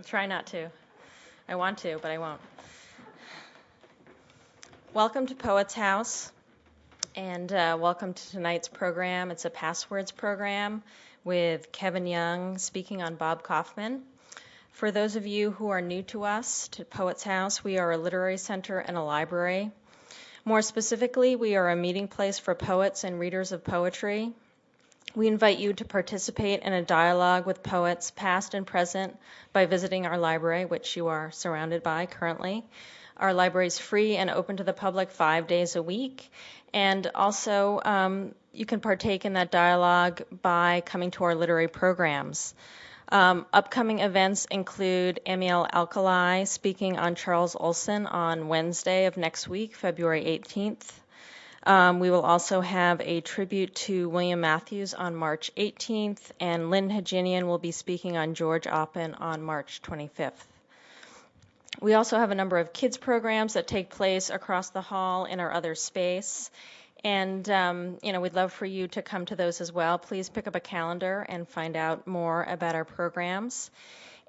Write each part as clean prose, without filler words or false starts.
Try not to. I want to, but I won't. Welcome to Poets House, and welcome to tonight's program. It's a Passwords program with Kevin Young speaking on Bob Kaufman. For those of you who are new to us, to Poets House, we are a literary center and a library. More specifically, we are a meeting place for poets and readers of poetry. We invite you to participate in a dialogue with poets, past and present, by visiting our library, which you are surrounded by currently. Our library is free and open to the public 5 days a week. And also, you can partake in that dialogue by coming to our literary programs. Upcoming events include Amiel Alkali speaking on Charles Olson on Wednesday of next week, February 18th. We will also have a tribute to William Matthews on March 18th, and Lynn Hajinian will be speaking on George Oppen on March 25th. We also have a number of kids programs that take place across the hall in our other space. And, we'd love for you to come to those as well. Please pick up a calendar and find out more about our programs.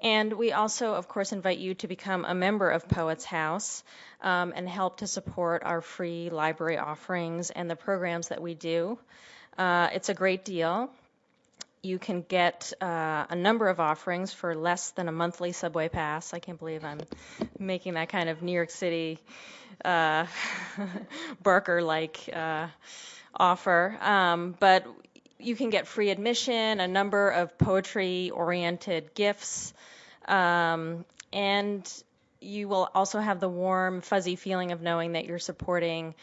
And we also, of course, invite you to become a member of Poets House and help to support our free library offerings and the programs that we do. It's a great deal. You can get a number of offerings for less than a monthly subway pass. I can't believe I'm making that kind of New York City Barker-like offer. But you can get free admission, a number of poetry-oriented gifts, and you will also have the warm, fuzzy feeling of knowing that you're supporting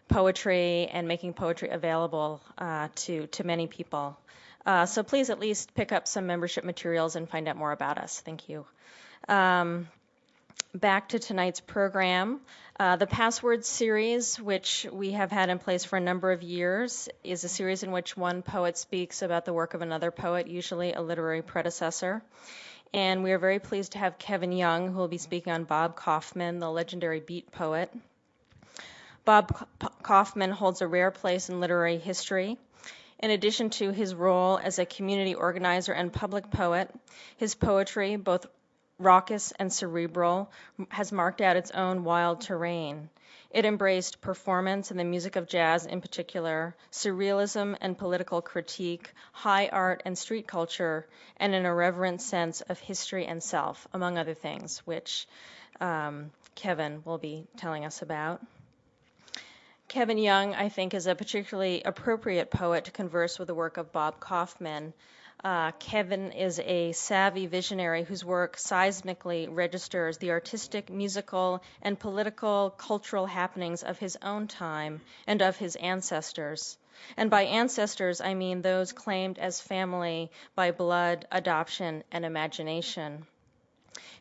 poetry and making poetry available to many people. So please at least pick up some membership materials and find out more about us. Thank you. Back to tonight's program. The Passwords series, which we have had in place for a number of years, is a series in which one poet speaks about the work of another poet, usually a literary predecessor. And we are very pleased to have Kevin Young, who will be speaking on Bob Kaufman, the legendary beat poet. Bob Kaufman holds a rare place in literary history. In addition to his role as a community organizer and public poet, his poetry, both raucous and cerebral, has marked out its own wild terrain. It embraced performance and the music of jazz in particular, surrealism and political critique, high art and street culture, and an irreverent sense of history and self, among other things, which Kevin will be telling us about. Kevin Young, I think, is a particularly appropriate poet to converse with the work of Bob Kaufman. Kevin is a savvy visionary whose work seismically registers the artistic, musical, and political, cultural happenings of his own time and of his ancestors. And by ancestors, I mean those claimed as family by blood, adoption, and imagination.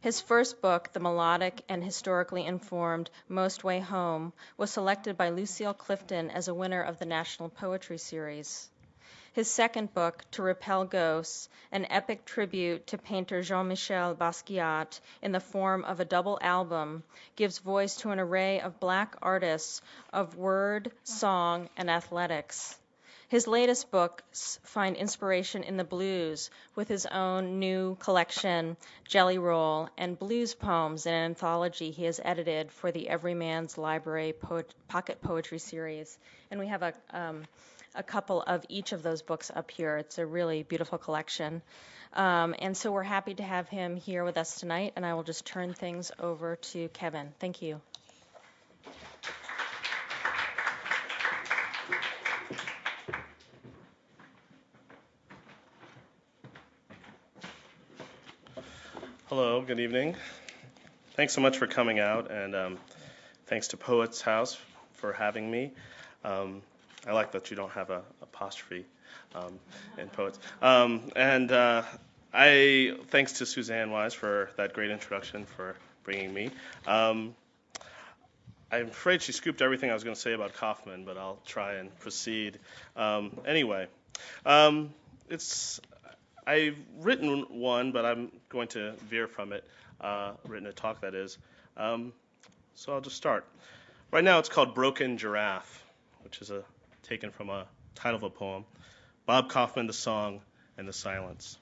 His first book, the melodic and historically informed Most Way Home, was selected by Lucille Clifton as a winner of the National Poetry Series. His second book, To Repel Ghosts, an epic tribute to painter Jean-Michel Basquiat in the form of a double album, gives voice to an array of Black artists of word, song, and athletics. His latest books find inspiration in the blues with his own new collection, Jelly Roll, and blues poems in an anthology he has edited for the Everyman's Library Pocket Poetry Series. And we have a couple of each of those books up here. It's a really beautiful collection. And so we're happy to have him here with us tonight, and I will just turn things over to Kevin. Thank you. Hello, good evening. Thanks so much for coming out, and thanks to Poets House for having me. I like that you don't have an apostrophe in Poets. Thanks to Suzanne Wise for that great introduction, for bringing me. I'm afraid she scooped everything I was going to say about Kaufman, but I'll try and proceed. Anyway, I've written one, but I'm going to veer from it, written a talk, that is. So I'll just start. Right now it's called Broken Giraffe, which is taken from a title of a poem, Bob Kaufman, the Song, and the Silence.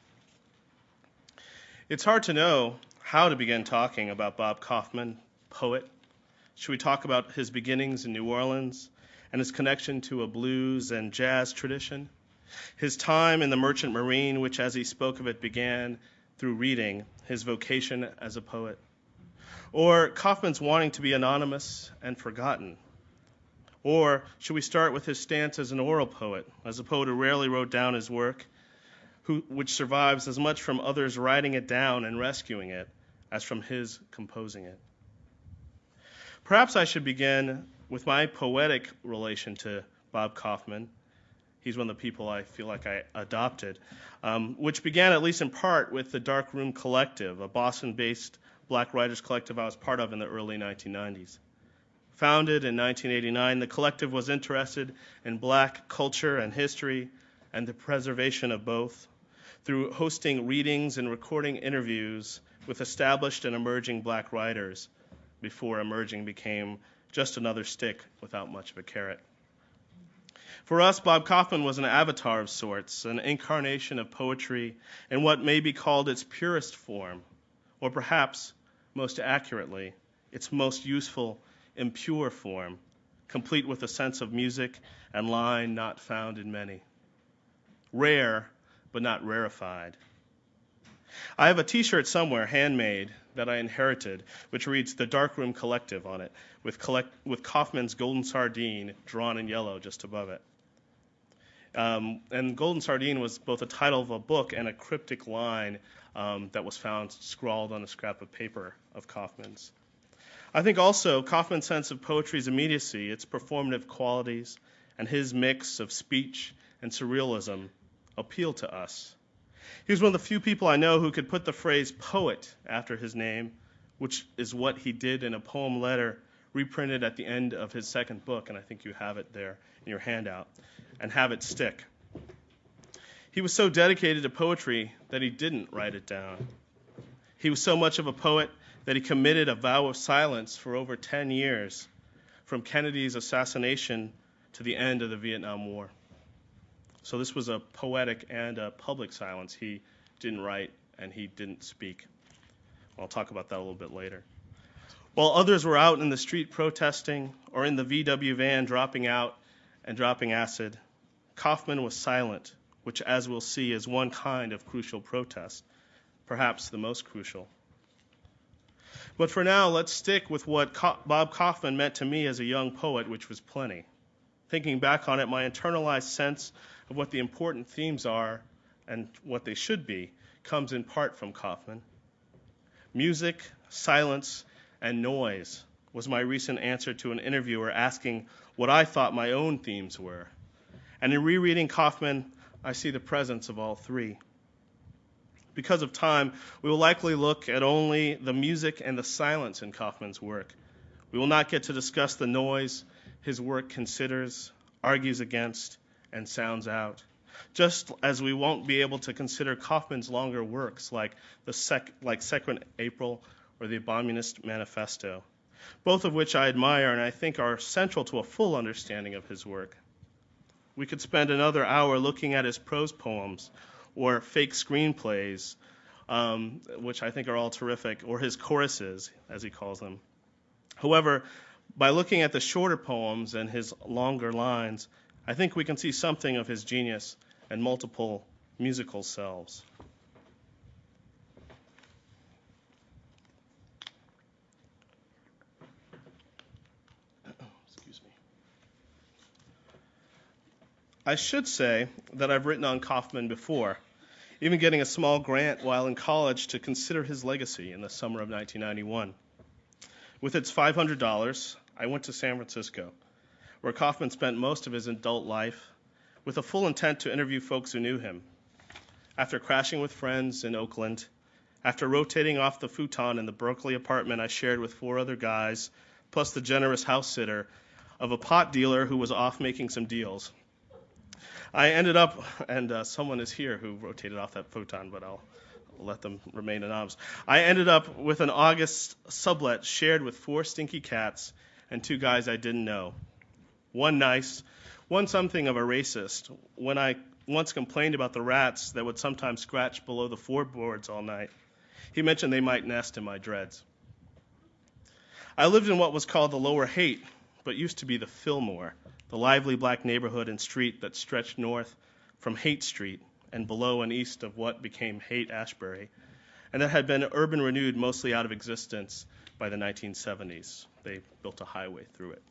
It's hard to know how to begin talking about Bob Kaufman, poet. Should we talk about his beginnings in New Orleans and his connection to a blues and jazz tradition? His time in the Merchant Marine, which as he spoke of it began through reading, his vocation as a poet. Or Kaufman's wanting to be anonymous and forgotten. Or should we start with his stance as an oral poet, as a poet who rarely wrote down his work, which survives as much from others writing it down and rescuing it as from his composing it? Perhaps I should begin with my poetic relation to Bob Kaufman. He's one of the people I feel like I adopted, which began at least in part with the Dark Room Collective, a Boston-based black writers collective I was part of in the early 1990s. Founded in 1989, the collective was interested in black culture and history and the preservation of both through hosting readings and recording interviews with established and emerging black writers before emerging became just another stick without much of a carrot. For us, Bob Kaufman was an avatar of sorts, an incarnation of poetry in what may be called its purest form, or perhaps, most accurately, its most useful impure form, complete with a sense of music and line not found in many. Rare, but not rarefied. I have a t-shirt somewhere, handmade, that I inherited, which reads The Darkroom Collective on it, with Kaufman's Golden Sardine drawn in yellow just above it. And Golden Sardine was both a title of a book and a cryptic line that was found scrawled on a scrap of paper of Kaufman's. I think also Kaufman's sense of poetry's immediacy, its performative qualities, and his mix of speech and surrealism appeal to us. He was one of the few people I know who could put the phrase poet after his name, which is what he did in a poem letter reprinted at the end of his second book, and I think you have it there in your handout, and have it stick. He was so dedicated to poetry that he didn't write it down. He was so much of a poet that he committed a vow of silence for over 10 years, from Kennedy's assassination to the end of the Vietnam War. So this was a poetic and a public silence. He didn't write and he didn't speak. I'll talk about that a little bit later. While others were out in the street protesting or in the VW van dropping out and dropping acid, Kaufman was silent, which, as we'll see, is one kind of crucial protest, perhaps the most crucial. But for now, let's stick with what Bob Kaufman meant to me as a young poet, which was plenty. Thinking back on it, my internalized sense of what the important themes are and what they should be comes in part from Kaufman. Music, silence, and noise was my recent answer to an interviewer asking what I thought my own themes were. And in rereading Kaufman, I see the presence of all three. Because of time, we will likely look at only the music and the silence in Kaufman's work. We will not get to discuss the noise his work considers, argues against, and sounds out. Just as we won't be able to consider Kaufman's longer works like Second April or the Abominist Manifesto, both of which I admire and I think are central to a full understanding of his work. We could spend another hour looking at his prose poems or fake screenplays, which I think are all terrific, or his choruses, as he calls them. However, by looking at the shorter poems and his longer lines, I think we can see something of his genius and multiple musical selves. Excuse me. I should say that I've written on Kaufman before, even getting a small grant while in college to consider his legacy in the summer of 1991. With its $500, I went to San Francisco, where Kaufman spent most of his adult life, with a full intent to interview folks who knew him. After crashing with friends in Oakland, after rotating off the futon in the Berkeley apartment I shared with 4 other guys, plus the generous house sitter of a pot dealer who was off making some deals, I ended up, and someone is here who rotated off that futon, but I'll let them remain anonymous. I ended up with an August sublet shared with 4 stinky cats and 2 guys I didn't know. One nice, one something of a racist. When I once complained about the rats that would sometimes scratch below the floorboards all night, He mentioned they might nest in my dreads. I lived in what was called the Lower Haight, but used to be the Fillmore, the lively black neighborhood and street that stretched north from Haight Street and below and east of what became Haight-Ashbury, and that had been urban renewed mostly out of existence by the 1970s. They built a highway through it.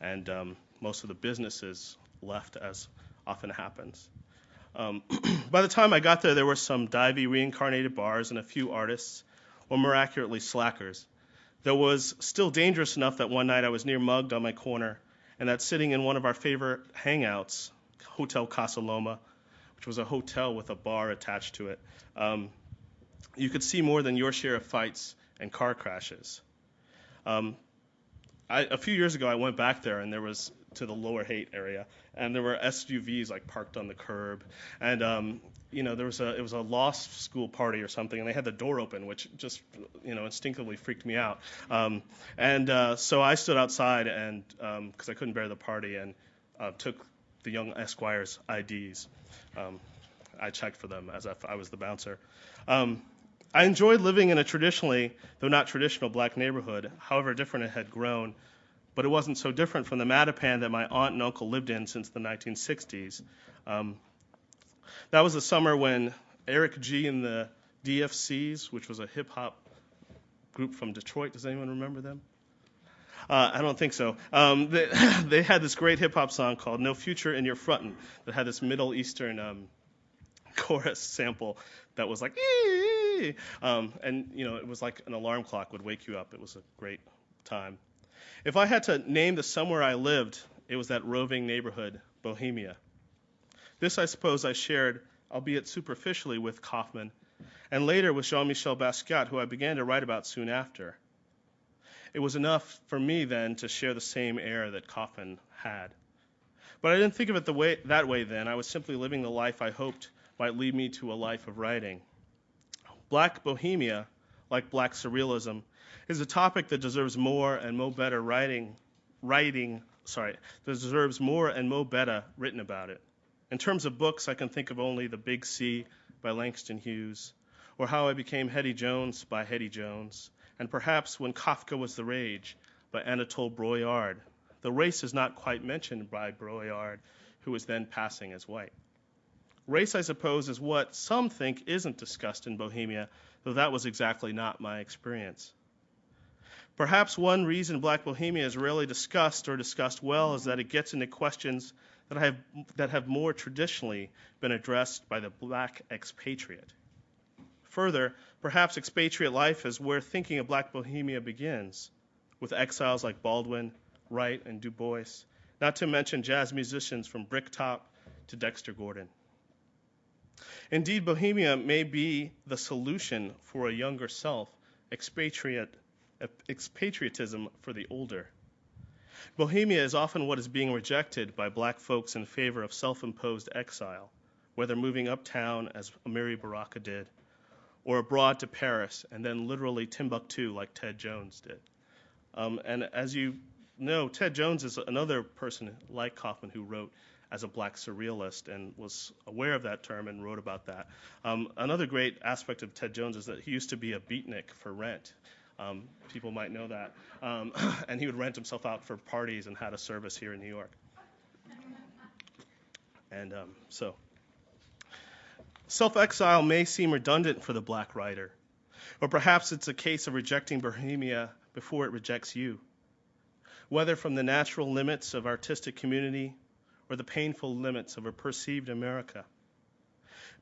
And most of the businesses left, as often happens. By the time I got there, there were some divey reincarnated bars and a few artists, or more accurately, slackers. There was still dangerous enough that one night I was near mugged on my corner, and that sitting in one of our favorite hangouts, Hotel Casa Loma, which was a hotel with a bar attached to it, you could see more than your share of fights and car crashes. A few years ago, I went back there, and there was to the Lower Haight area, and there were SUVs like parked on the curb, and it was a law school party or something, and they had the door open, which just instinctively freaked me out. So I stood outside and because I couldn't bear the party, and took the young esquires' IDs. I checked for them as if I was the bouncer. I enjoyed living in a traditionally, though not traditional, black neighborhood, however different it had grown, but it wasn't so different from the Mattapan that my aunt and uncle lived in since the 1960s. That was the summer when Eric G. and the DFCs, which was a hip-hop group from Detroit, does anyone remember them? I don't think so. They had this great hip-hop song called No Future in Your Frontin' that had this Middle Eastern chorus sample that was like, it was like an alarm clock would wake you up. It was a great time. If I had to name the somewhere I lived, it was that roving neighborhood, Bohemia. This, I suppose, I shared, albeit superficially, with Kaufman, and later with Jean-Michel Basquiat, who I began to write about soon after. It was enough for me then to share the same air that Kaufman had. But I didn't think of it that way then. I was simply living the life I hoped might lead me to a life of writing. Black Bohemia, like Black Surrealism, is a topic that deserves more and mo better deserves more and mo better written about it. In terms of books, I can think of only The Big Sea by Langston Hughes, or How I Became Hetty Jones by Hetty Jones, and perhaps When Kafka Was the Rage by Anatole Broyard. The race is not quite mentioned by Broyard, who was then passing as white. Race, I suppose, is what some think isn't discussed in Bohemia, though that was exactly not my experience. Perhaps one reason Black Bohemia is rarely discussed or discussed well is that it gets into questions that have more traditionally been addressed by the black expatriate. Further, perhaps expatriate life is where thinking of Black Bohemia begins, with exiles like Baldwin, Wright, and Du Bois, not to mention jazz musicians from Bricktop to Dexter Gordon. Indeed, Bohemia may be the solution for a younger self, expatriatism for the older. Bohemia is often what is being rejected by black folks in favor of self-imposed exile, whether moving uptown as Amiri Baraka did, or abroad to Paris, and then literally Timbuktu like Ted Jones did. And as you know, Ted Jones is another person like Kaufman who wrote as a black surrealist and was aware of that term and wrote about that. Another great aspect of Ted Jones is that he used to be a beatnik for rent. People might know that. And he would rent himself out for parties and had a service here in New York. And so self-exile may seem redundant for the black writer, or perhaps it's a case of rejecting Bohemia before it rejects you, whether from the natural limits of artistic community or the painful limits of a perceived America.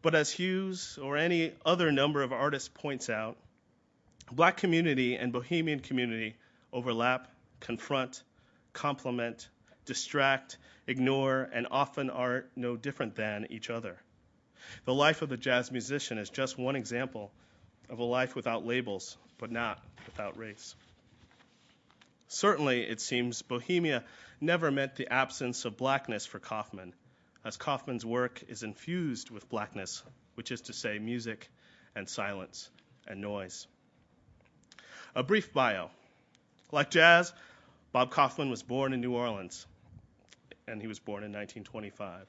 But as Hughes or any other number of artists points out, black community and Bohemian community overlap, confront, complement, distract, ignore, and often are no different than each other. The life of the jazz musician is just one example of a life without labels, but not without race. Certainly, it seems, Bohemia never meant the absence of blackness for Kaufman, as Kaufman's work is infused with blackness, which is to say music and silence and noise. A brief bio. Like jazz, Bob Kaufman was born in New Orleans, and he was born in 1925.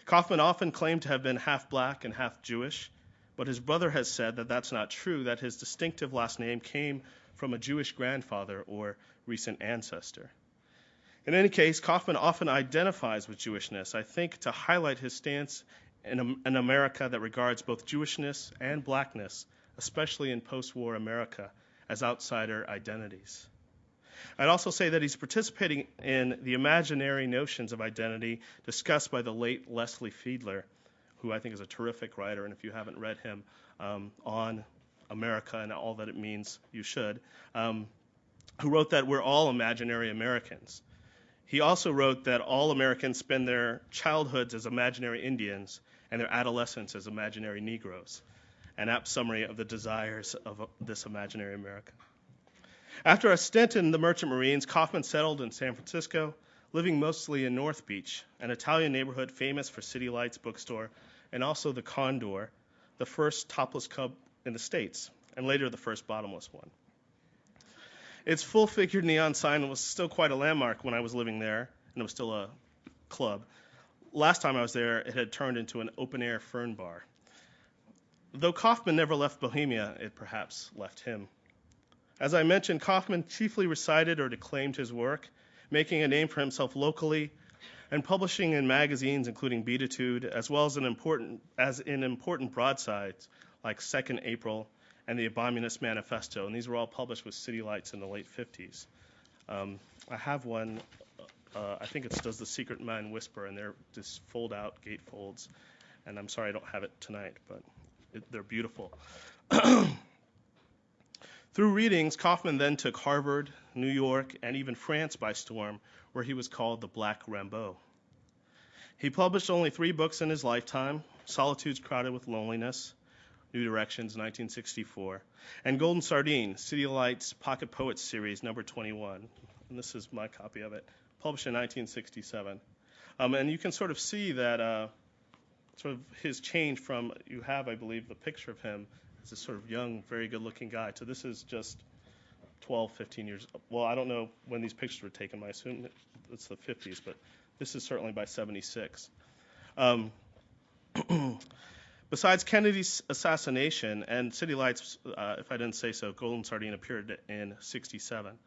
Kaufman often claimed to have been half black and half Jewish, But his brother has said that that's not true, that his distinctive last name came from a Jewish grandfather or recent ancestor. In any case, Kaufman often identifies with Jewishness, I think, to highlight his stance in an America that regards both Jewishness and blackness, especially in post-war America, as outsider identities. I'd also say that he's participating in the imaginary notions of identity discussed by the late Leslie Fiedler, who I think is a terrific writer, and if you haven't read him on America and all that it means, you should, who wrote that we're all imaginary Americans. He also wrote that all Americans spend their childhoods as imaginary Indians and their adolescence as imaginary Negroes, an apt summary of the desires of this imaginary America. After a stint in the Merchant Marines, Kaufman settled in San Francisco, living mostly in North Beach, an Italian neighborhood famous for City Lights bookstore and also the Condor, the first topless club in the States, and later the first bottomless one. Its full-figured neon sign was still quite a landmark when I was living there, and it was still a club. Last time I was there, it had turned into an open-air fern bar. Though Kaufman never left Bohemia, it perhaps left him. As I mentioned, Kaufman chiefly recited or declaimed his work, making a name for himself locally and publishing in magazines including Beatitude, as well as in important broadsides like 2nd April and the Abominus Manifesto, and these were all published with City Lights in the late 50s. I have one, I think it's Does the Secret Man Whisper, and they're just fold-out gatefolds, and I'm sorry I don't have it tonight, but they're beautiful. Through readings, Kaufman then took Harvard, New York, and even France by storm, where he was called the Black Rimbaud. He published only 3 books in his lifetime: Solitudes Crowded with Loneliness, New Directions, 1964, and Golden Sardine, City Lights Pocket Poets Series, number 21. And this is my copy of it, published in 1967. And you can sort of see that sort of his change from, you have, I believe, the picture of him as a sort of young, very good-looking guy, to this is just 12, 15 years. Well, I don't know when these pictures were taken. I assume it's the 50s, but this is certainly by 76. Besides Kennedy's assassination and City Lights, if I didn't say so, Golden Sardine appeared in 67.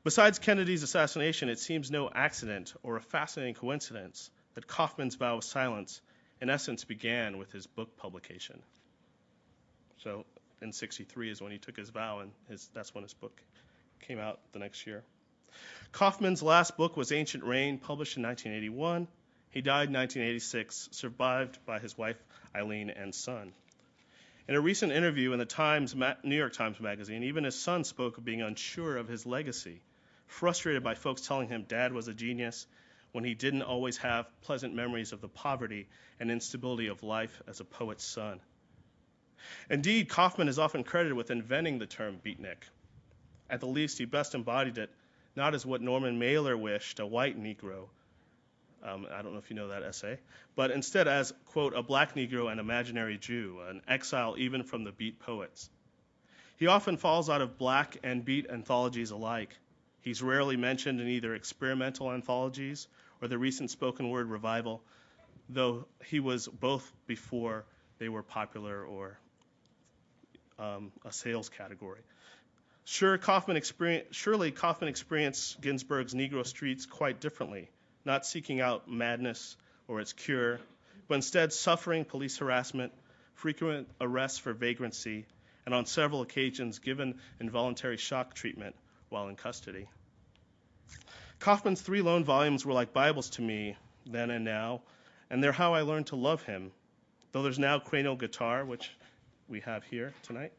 Besides Kennedy's assassination, it seems no accident or a fascinating coincidence that Kaufman's vow of silence in essence began with his book publication. So in 63 is when he took his vow, and that's when his book came out the next year. Kaufman's last book was Ancient Rain, published in 1981. He died in 1986, survived by his wife Eileen and son. In a recent interview in the New York Times magazine, even his son spoke of being unsure of his legacy, frustrated by folks telling him Dad was a genius when he didn't always have pleasant memories of the poverty and instability of life as a poet's son. Indeed, Kaufman is often credited with inventing the term beatnik. At the least, he best embodied it, not as what Norman Mailer wished, a white Negro. I don't know if you know that essay, but instead as, quote, a black Negro and imaginary Jew, an exile even from the beat poets. He often falls out of black and beat anthologies alike. He's rarely mentioned in either experimental anthologies or the recent spoken word revival, though he was both before they were popular or a sales category. Surely Kaufman experienced Ginsberg's Negro Streets quite differently, not seeking out madness or its cure, but instead suffering police harassment, frequent arrests for vagrancy, and on several occasions given involuntary shock treatment while in custody. Kaufman's 3 lone volumes were like Bibles to me then and now, and they're how I learned to love him, though there's now Cranial Guitar, which we have here tonight,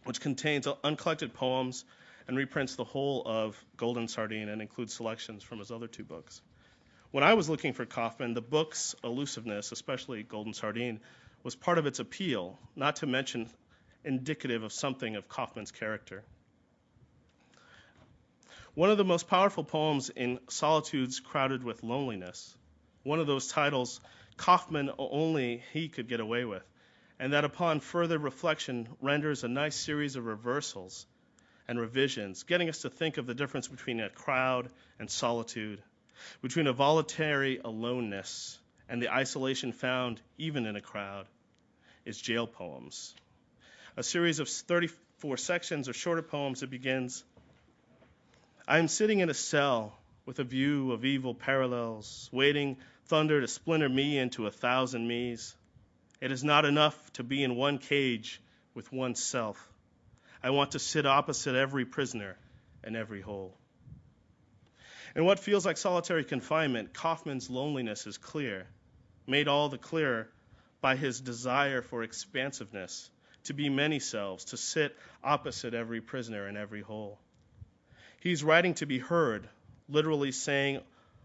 which contains uncollected poems and reprints the whole of Golden Sardine and includes selections from his other 2 books. When I was looking for Kaufman, the book's elusiveness, especially Golden Sardine, was part of its appeal, not to mention indicative of something of Kaufman's character. One of the most powerful poems in Solitudes Crowded with Loneliness, one of those titles Kaufman only he could get away with, and that upon further reflection renders a nice series of reversals and revisions, getting us to think of the difference between a crowd and solitude, between a voluntary aloneness and the isolation found even in a crowd, is Jail Poems, a series of 34 sections or shorter poems that begins, I am sitting in a cell with a view of evil parallels, waiting thunder to splinter me into 1,000 me's. It is not enough to be in one cage with oneself. I want to sit opposite every prisoner in every hole. In what feels like solitary confinement, Kaufman's loneliness is clear, made all the clearer by his desire for expansiveness, to be many selves, to sit opposite every prisoner in every hole. He's writing to be heard, literally saying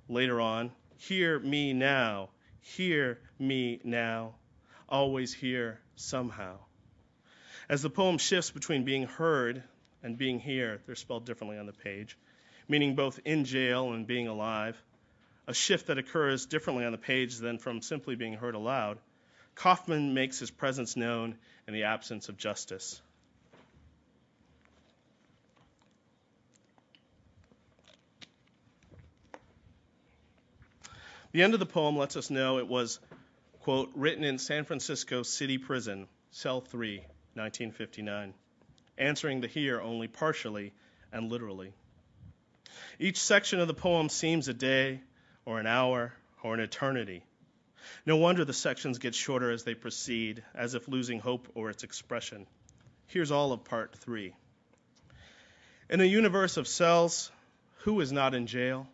later on, hear me now, always here somehow. As the poem shifts between being heard and being here, they're spelled differently on the page, meaning both in jail and being alive, a shift that occurs differently on the page than from simply being heard aloud, Kaufman makes his presence known in the absence of justice. The end of the poem lets us know it was, quote, written in San Francisco City Prison, Cell 3, 1959, answering the here only partially and literally. Each section of the poem seems a day or an hour or an eternity. No wonder the sections get shorter as they proceed, as if losing hope or its expression. Here's all of part 3. In a universe of cells, who is not in jail?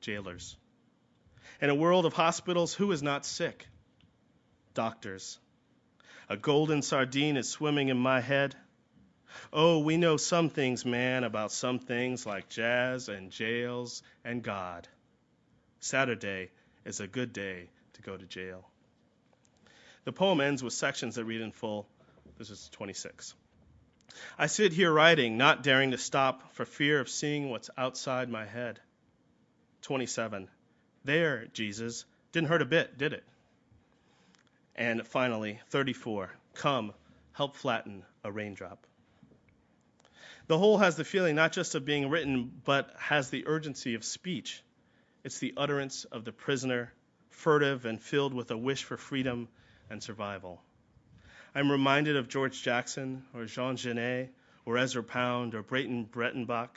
Jailers. In a world of hospitals, who is not sick? Doctors. A golden sardine is swimming in my head. Oh, we know some things, man, about some things like jazz and jails and God. Saturday is a good day to go to jail. The poem ends with sections that read in full. This is 26. I sit here writing, not daring to stop for fear of seeing what's outside my head. 27. There, Jesus. Didn't hurt a bit, did it? And finally, 34. Come, help flatten a raindrop. The whole has the feeling not just of being written, but has the urgency of speech. It's the utterance of the prisoner, furtive and filled with a wish for freedom and survival. I'm reminded of George Jackson or Jean Genet or Ezra Pound or Brayton Breitenbach.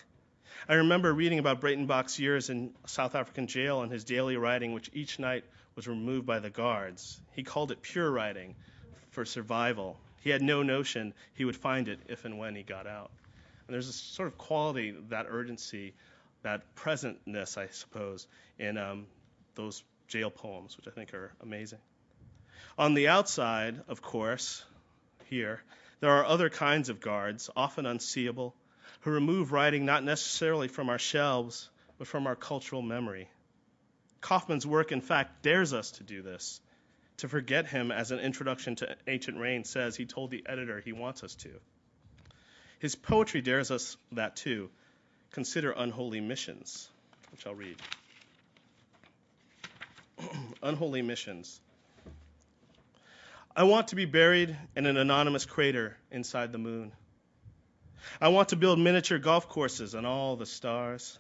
I remember reading about Breitenbach's years in South African jail and his daily writing, which each night was removed by the guards. He called it pure writing for survival. He had no notion he would find it if and when he got out. And there's a sort of quality, that urgency, that presentness, I suppose, in those jail poems, which I think are amazing. On the outside, of course, here, there are other kinds of guards, often unseeable, who remove writing not necessarily from our shelves, but from our cultural memory. Kaufman's work, in fact, dares us to do this. To forget him, as an introduction to Ancient Rain says, he told the editor he wants us to. His poetry dares us that too. Consider Unholy Missions, which I'll read. Unholy Missions. I want to be buried in an anonymous crater inside the moon. I want to build miniature golf courses on all the stars.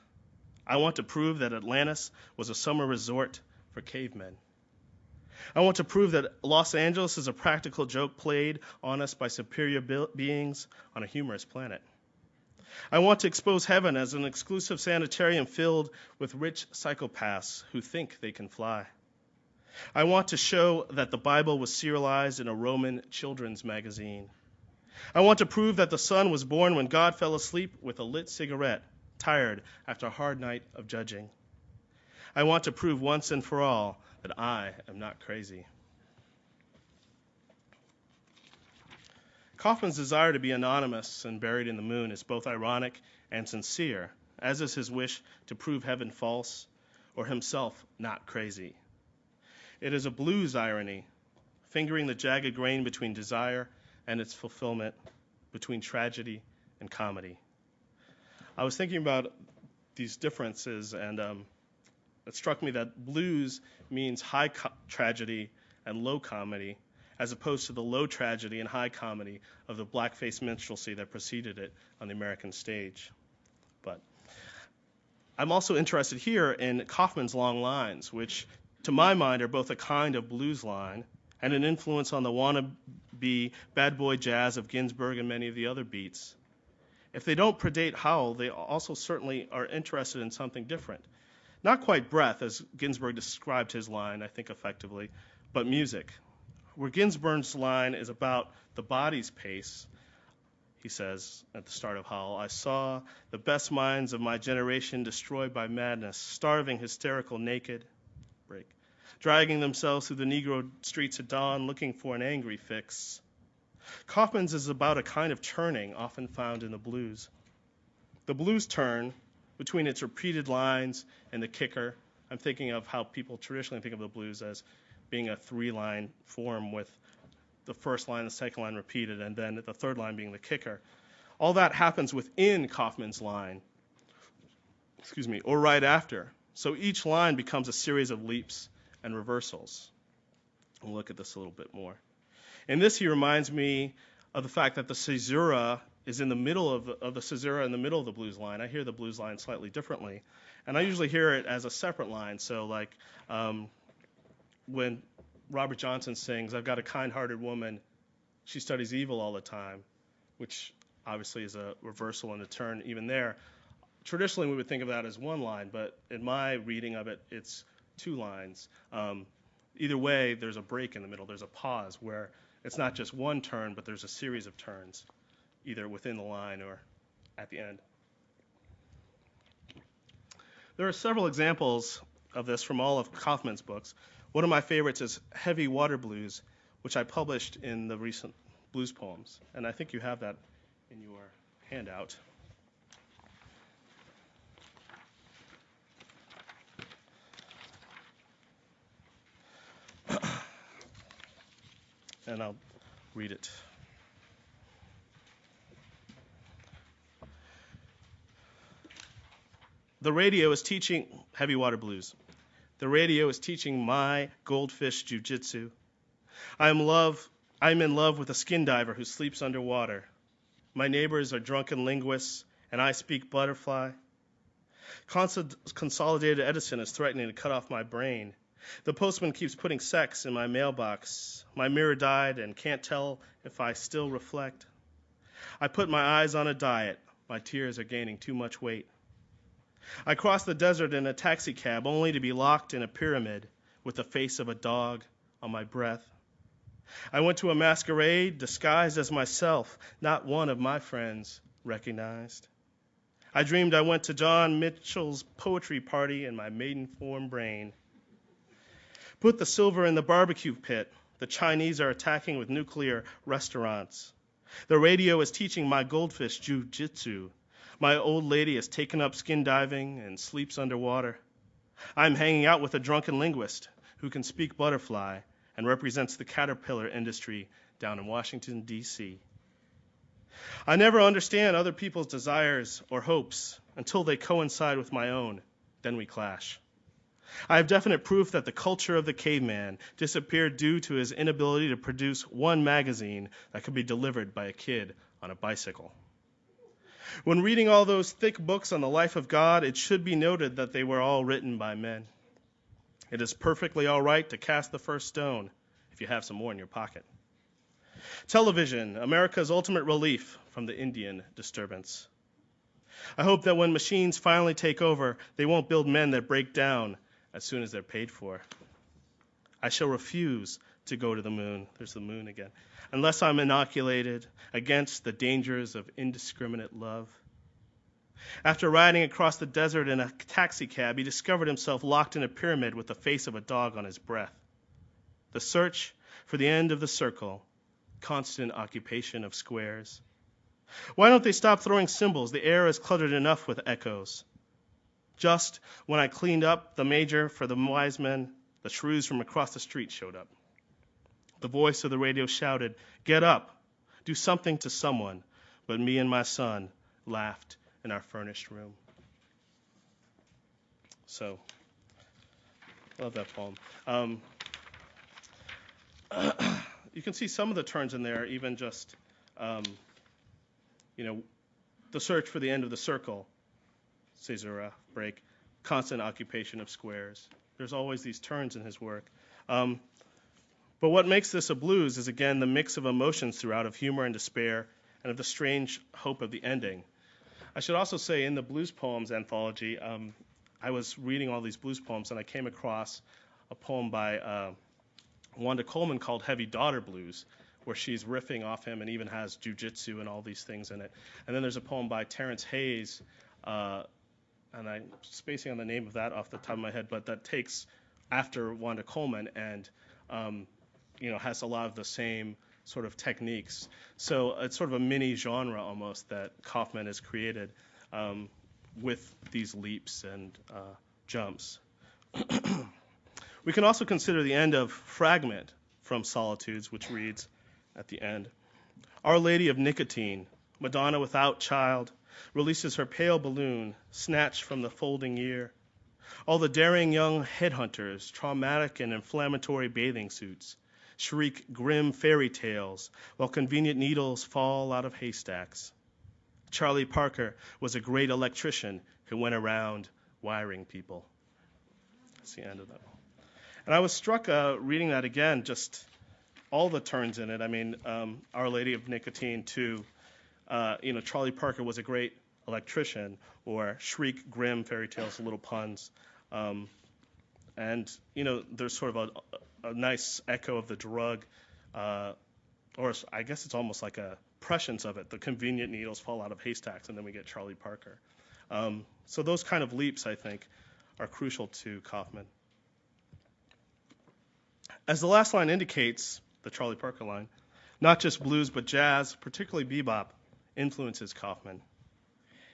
I want to prove that Atlantis was a summer resort for cavemen. I want to prove that Los Angeles is a practical joke played on us by superior beings on a humorous planet. I want to expose heaven as an exclusive sanitarium filled with rich psychopaths who think they can fly. I want to show that the Bible was serialized in a Roman children's magazine. I want to prove that the sun was born when God fell asleep with a lit cigarette, tired after a hard night of judging. I want to prove once and for all that I am not crazy. Kaufman's desire to be anonymous and buried in the moon is both ironic and sincere, as is his wish to prove heaven false or himself not crazy. It is a blues irony, fingering the jagged grain between desire and its fulfillment, between tragedy and comedy. I was thinking about these differences, and it struck me that blues means high tragedy and low comedy, as opposed to the low tragedy and high comedy of the blackface minstrelsy that preceded it on the American stage. But I'm also interested here in Kaufman's long lines, which, to my mind, are both a kind of blues line and an influence on the wannabe bad boy jazz of Ginsberg and many of the other beats. If they don't predate Howell, they also certainly are interested in something different. Not quite breath, as Ginsberg described his line, I think effectively, but music. Where Ginsberg's line is about the body's pace, he says at the start of Howell, I saw the best minds of my generation destroyed by madness, starving, hysterical, naked, break, dragging themselves through the Negro streets at dawn, looking for an angry fix. Kaufman's is about a kind of turning often found in the blues. The blues turn between its repeated lines and the kicker. I'm thinking of how people traditionally think of the blues as being a three-line form with the first line, the second line repeated, and then the third line being the kicker. All that happens within Kaufman's line, or right after. So each line becomes a series of leaps and reversals. We'll look at this a little bit more. In this, he reminds me of the fact that the caesura is in the middle of the caesura in the middle of the blues line. I hear the blues line slightly differently, and I usually hear it as a separate line. So, like when Robert Johnson sings, I've got a kind-hearted woman, she studies evil all the time, which obviously is a reversal and a turn even there. Traditionally, we would think of that as one line, but in my reading of it, it's two lines. Either way, there's a break in the middle. There's a pause where it's not just one turn, but there's a series of turns, either within the line or at the end. There are several examples of this from all of Kaufman's books. One of my favorites is Heavy Water Blues, which I published in the recent blues poems. And I think you have that in your handout. And I'll read it. The radio is teaching Heavy Water Blues. The radio is teaching my goldfish jujitsu. I'm in love with a skin diver who sleeps underwater. My neighbors are drunken linguists, and I speak butterfly. Consolidated Edison is threatening to cut off my brain. The postman keeps putting sex in my mailbox. My mirror died and can't tell if I still reflect. I put my eyes on a diet. My tears are gaining too much weight. I crossed the desert in a taxi cab only to be locked in a pyramid with the face of a dog on my breath. I went to a masquerade disguised as myself, not one of my friends recognized. I dreamed I went to John Mitchell's poetry party in my maiden-form brain. Put the silver in the barbecue pit. The Chinese are attacking with nuclear restaurants. The radio is teaching my goldfish jujitsu. My old lady has taken up skin diving and sleeps underwater. I'm hanging out with a drunken linguist who can speak butterfly and represents the caterpillar industry down in Washington, D.C. I never understand other people's desires or hopes until they coincide with my own. Then we clash. I have definite proof that the culture of the caveman disappeared due to his inability to produce one magazine that could be delivered by a kid on a bicycle. When reading all those thick books on the life of God, it should be noted that they were all written by men. It is perfectly all right to cast the first stone if you have some more in your pocket. Television, America's ultimate relief from the Indian disturbance. I hope that when machines finally take over, they won't build men that break down as soon as they're paid for. I shall refuse to go to the moon. There's the moon again. Unless I'm inoculated against the dangers of indiscriminate love. After riding across the desert in a taxi cab, he discovered himself locked in a pyramid with the face of a dog on his breath. The search for the end of the circle, constant occupation of squares. Why don't they stop throwing symbols? The air is cluttered enough with echoes. Just when I cleaned up the major for the wise men, the shrews from across the street showed up. The voice of the radio shouted, "Get up, do something to someone," but me and my son laughed in our furnished room. So, I love that poem. You can see some of the turns in there, even just, the search for the end of the circle, caesura, break, constant occupation of squares. There's always these turns in his work. But what makes this a blues is, again, the mix of emotions throughout of humor and despair and of the strange hope of the ending. I should also say in the blues poems anthology, I was reading all these blues poems and I came across a poem by Wanda Coleman called Heavy Daughter Blues, where she's riffing off him and even has jujitsu and all these things in it. And then there's a poem by Terrence Hayes, and I'm spacing on the name of that off the top of my head, but that takes after Wanda Coleman and has a lot of the same sort of techniques. So it's sort of a mini genre almost that Kaufman has created with these leaps and jumps. We can also consider the end of Fragment from Solitudes, which reads at the end, Our Lady of Nicotine, Madonna without child, releases her pale balloon, snatched from the folding year. All the daring young headhunters, traumatic and inflammatory bathing suits, shriek grim fairy tales while convenient needles fall out of haystacks. Charlie Parker was a great electrician who went around wiring people. That's the end of that. And I was struck reading that again, just all the turns in it. I mean, Our Lady of Nicotine to, Charlie Parker was a great electrician, or shriek grim fairy tales, little puns. And there's sort of a nice echo of the drug, or I guess it's almost like a prescience of it. The convenient needles fall out of haystacks, and then we get Charlie Parker. So those kind of leaps, I think, are crucial to Kaufman. As the last line indicates, the Charlie Parker line, not just blues but jazz, particularly bebop, influences Kaufman.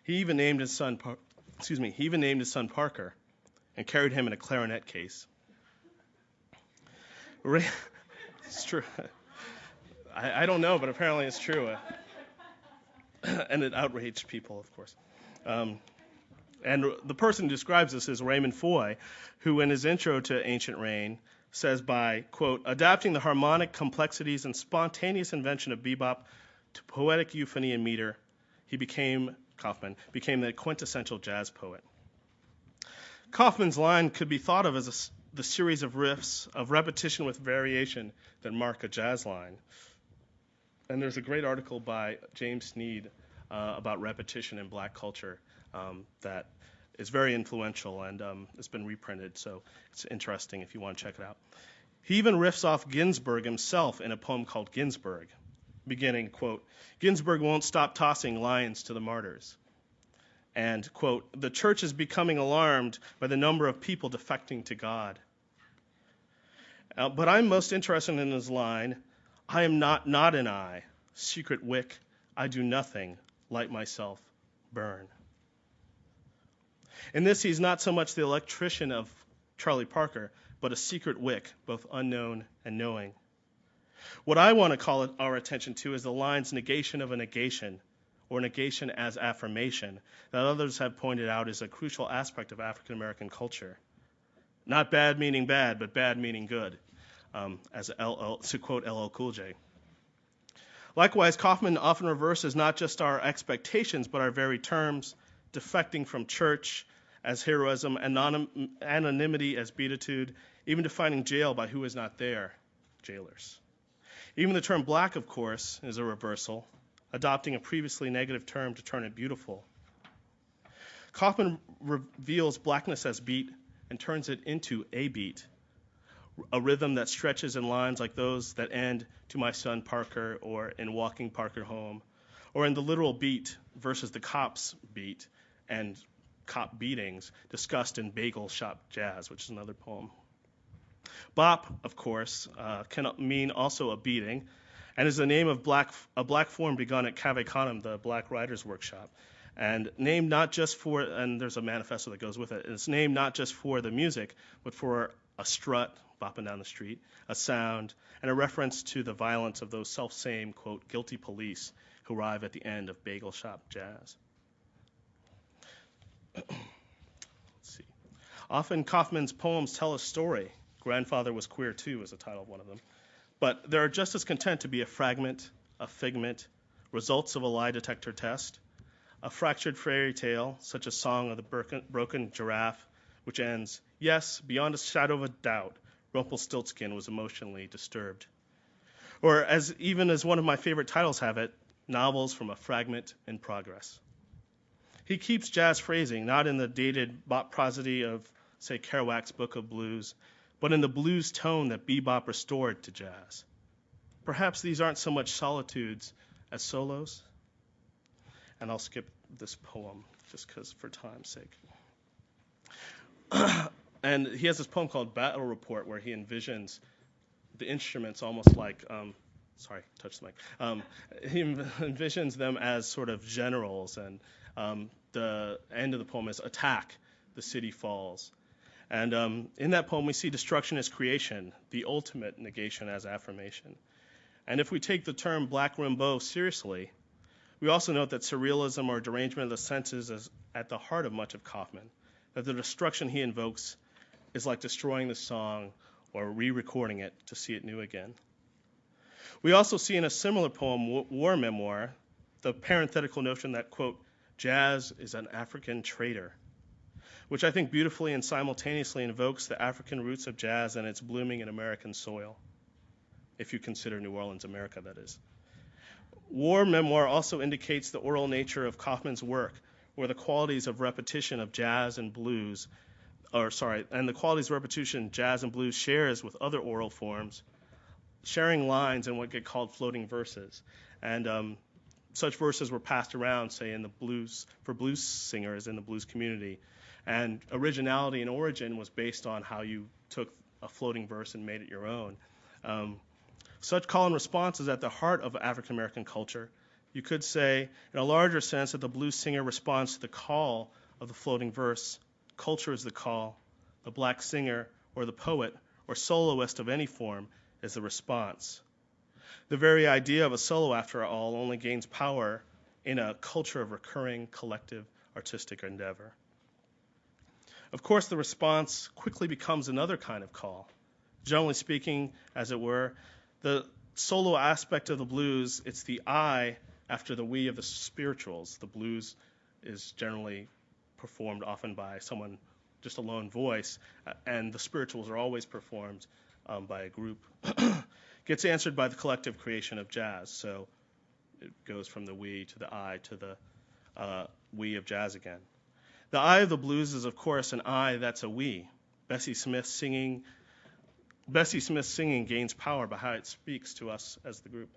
He even named his son Parker and carried him in a clarinet case. It's true. I don't know, but apparently it's true. And it outraged people, of course. And the person who describes this is Raymond Foy, who in his intro to Ancient Rain says by, quote, adapting the harmonic complexities and spontaneous invention of bebop to poetic euphony and meter, Kaufman became the quintessential jazz poet. Kaufman's line could be thought of as the series of riffs of repetition with variation that mark a jazz line. And there's a great article by James Sneed about repetition in black culture that is very influential, and it's been reprinted, so it's interesting if you want to check it out. He even riffs off Ginsberg himself in a poem called Ginsberg, beginning, quote, Ginsberg won't stop tossing lions to the martyrs. And, quote, the church is becoming alarmed by the number of people defecting to God. But I'm most interested in his line, I am not an eye, secret wick, I do nothing, light myself, burn. In this, he's not so much the electrician of Charlie Parker, but a secret wick, both unknown and knowing. What I want to call our attention to is the line's negation of a negation, or negation as affirmation, that others have pointed out is a crucial aspect of African American culture. Not bad meaning bad, but bad meaning good, to quote LL Cool J. Likewise, Kaufman often reverses not just our expectations, but our very terms, defecting from church as heroism, anonymity as beatitude, even defining jail by who is not there, jailers. Even the term black, of course, is a reversal, adopting a previously negative term to turn it beautiful. Kaufman reveals blackness as beat and turns it into a beat, a rhythm that stretches in lines like those that end to my son Parker or in walking Parker home, or in the literal beat versus the cop's beat and cop beatings discussed in Bagel Shop Jazz, which is another poem. Bop, of course, can mean also a beating, and is the name of a black form begun at Cave Canem, the Black Writers Workshop, and named not just for, and there's a manifesto that goes with it, and it's named not just for the music, but for a strut bopping down the street, a sound, and a reference to the violence of those self-same, quote, guilty police who arrive at the end of Bagel Shop Jazz. Let's see. Often Kaufman's poems tell a story. Grandfather Was Queer Too is the title of one of them. But they are just as content to be a fragment, a figment, results of a lie detector test, a fractured fairy tale, such as Song of the Broken Giraffe, which ends, yes, beyond a shadow of a doubt, Rumpelstiltskin was emotionally disturbed. Or even as one of my favorite titles have it, novels from a fragment in progress. He keeps jazz phrasing not in the dated prosody of, say, Kerouac's Book of Blues, but in the blues tone that bebop restored to jazz. Perhaps these aren't so much solitudes as solos. And I'll skip this poem just because for time's sake. And he has this poem called Battle Report where he envisions the instruments almost like, touch the mic. He envisions them as sort of generals, and the end of the poem is attack, the city falls. And in that poem we see destruction as creation, the ultimate negation as affirmation. And if we take the term Black Rimbaud seriously, we also note that surrealism or derangement of the senses is at the heart of much of Kaufman, that the destruction he invokes is like destroying the song or re-recording it to see it new again. We also see in a similar poem, War Memoir, the parenthetical notion that, quote, jazz is an African traitor, which I think beautifully and simultaneously invokes the African roots of jazz and its blooming in American soil, if you consider New Orleans America, that is. War Memoir also indicates the oral nature of Kaufman's work, where the qualities of repetition of jazz and blues, and the qualities of repetition jazz and blues shares with other oral forms, sharing lines in what get called floating verses. And such verses were passed around, say, in the blues, for blues singers in the blues community. And originality and origin was based on how you took a floating verse and made it your own. Such call and response is at the heart of African American culture. You could say, in a larger sense, that the blues singer responds to the call of the floating verse. Culture is the call. The black singer, or the poet, or soloist of any form is the response. The very idea of a solo, after all, only gains power in a culture of recurring collective artistic endeavor. Of course, the response quickly becomes another kind of call. Generally speaking, as it were, the solo aspect of the blues, it's the I after the we of the spirituals. The blues is generally performed often by someone, just a lone voice, and the spirituals are always performed by a group. Gets answered by the collective creation of jazz. So it goes from the we to the I to the we of jazz again. The I of the blues is, of course, an I that's a we. Bessie Smith's singing gains power by how it speaks to us as the group.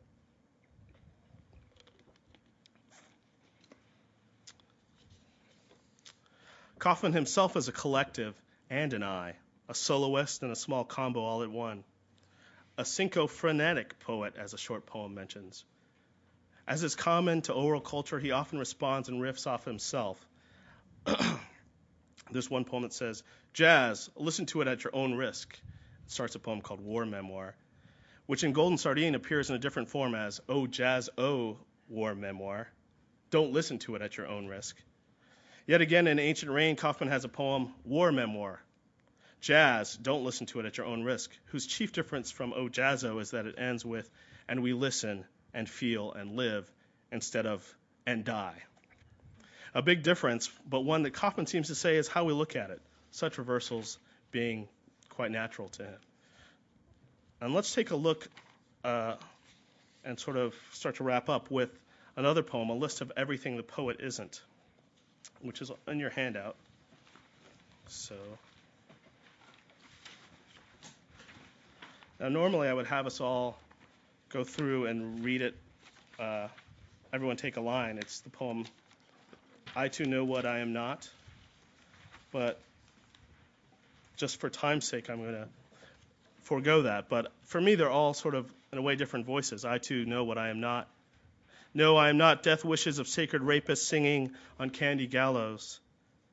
Kaufman himself is a collective and an I, a soloist and a small combo all at one. A syncophonetic poet, as a short poem mentions. As is common to oral culture, he often responds and riffs off himself. There's one poem that says, jazz, listen to it at your own risk. It starts a poem called War Memoir, which in Golden Sardine appears in a different form as, oh, jazz, oh, War Memoir. Don't listen to it at your own risk. Yet again, in Ancient Rain, Kaufman has a poem, War Memoir. Jazz, don't listen to it at your own risk, whose chief difference from Oh Jazzo is that it ends with, and we listen and feel and live, instead of, and die. A big difference, but one that Kaufman seems to say is how we look at it, such reversals being quite natural to him. And let's take a look and sort of start to wrap up with another poem, a list of everything the poet isn't, which is in your handout. So, now normally I would have us all go through and read it, everyone take a line. It's the poem, I Too Know What I Am Not, but just for time's sake, I'm going to forego that. But for me, they're all sort of, in a way, different voices. I too know what I am not. No, I am not death wishes of sacred rapists singing on candy gallows.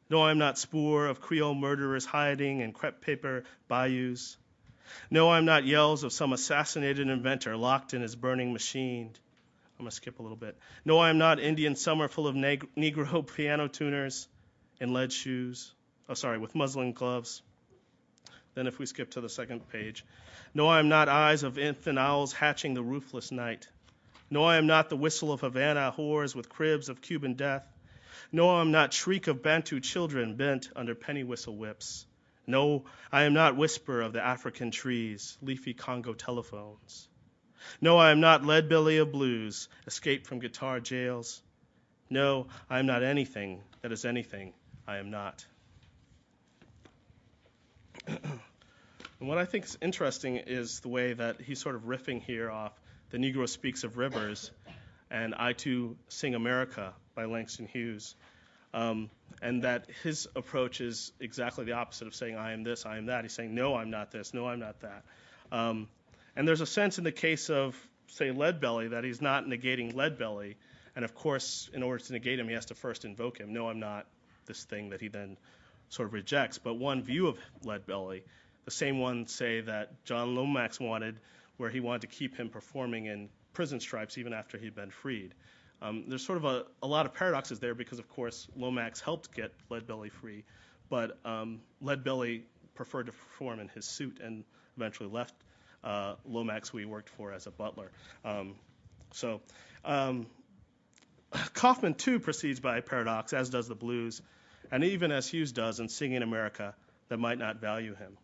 No, I am not spoor of Creole murderers hiding in crepe paper bayous. No, I am not yells of some assassinated inventor locked in his burning machine. I'm going to skip a little bit. No, I am not Indian summer full of Negro piano tuners in lead shoes. With muslin gloves. Then if we skip to the second page. No, I am not eyes of infant owls hatching the roofless night. No, I am not the whistle of Havana whores with cribs of Cuban death. No, I am not shriek of Bantu children bent under penny whistle whips. No, I am not whisper of the African trees, leafy Congo telephones. No, I am not lead belly of blues, escaped from guitar jails. No, I am not anything that is anything I am not. And what I think is interesting is the way that he's sort of riffing here off The Negro Speaks of Rivers and I Too Sing America by Langston Hughes. And that his approach is exactly the opposite of saying, I am this, I am that. He's saying, no, I'm not this, no, I'm not that. And there's a sense in the case of, say, Leadbelly, that he's not negating Leadbelly. And of course, in order to negate him, he has to first invoke him. No, I'm not this thing that he then sort of rejects. But one view of Leadbelly, the same one, say, that John Lomax wanted, where he wanted to keep him performing in prison stripes even after he'd been freed. There's sort of a lot of paradoxes there because, of course, Lomax helped get Leadbelly free, but Leadbelly preferred to perform in his suit and eventually left Lomax, who he worked for as a butler. Kaufman, too, proceeds by paradox, as does the blues, and even as Hughes does in Singing America that might not value him.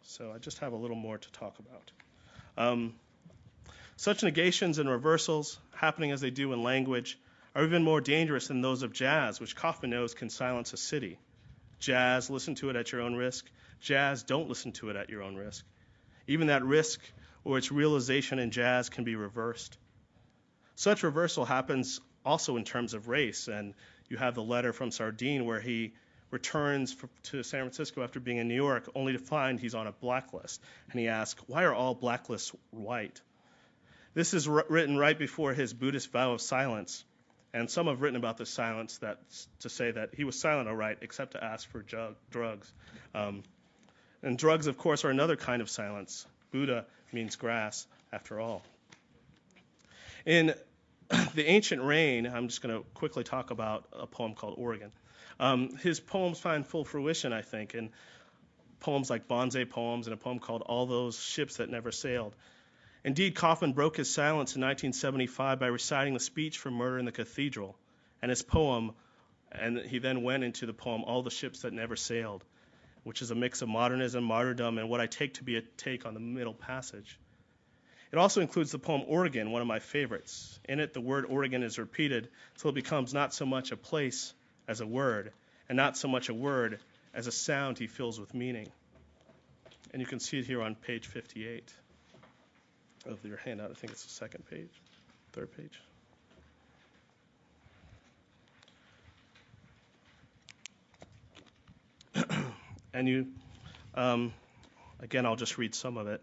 So I just have a little more to talk about. Such negations and reversals, happening as they do in language, are even more dangerous than those of jazz, which Kaufman knows can silence a city. Jazz, listen to it at your own risk. Jazz, don't listen to it at your own risk. Even that risk or its realization in jazz can be reversed. Such reversal happens also in terms of race, and you have the letter from Sardine where he returns to San Francisco after being in New York, only to find he's on a blacklist. And he asks, why are all blacklists white? This is written right before his Buddhist vow of silence, and some have written about this silence to say that he was silent all right, except to ask for drugs. And drugs, of course, are another kind of silence. Buddha means grass, after all. In The Ancient Rain, I'm just going to quickly talk about a poem called Oregon. His poems find full fruition, I think, in poems like Bonsai Poems and a poem called All Those Ships That Never Sailed. Indeed, Kaufman broke his silence in 1975 by reciting the speech for Murder in the Cathedral and his poem, and he then went into the poem All the Ships That Never Sailed, which is a mix of modernism, martyrdom, and what I take to be a take on the middle passage. It also includes the poem Oregon, one of my favorites. In it, the word Oregon is repeated until it becomes not so much a place as a word, and not so much a word as a sound he fills with meaning. And you can see it here on page 58 of your handout. I think it's the second page, third page. And you, again, I'll just read some of it.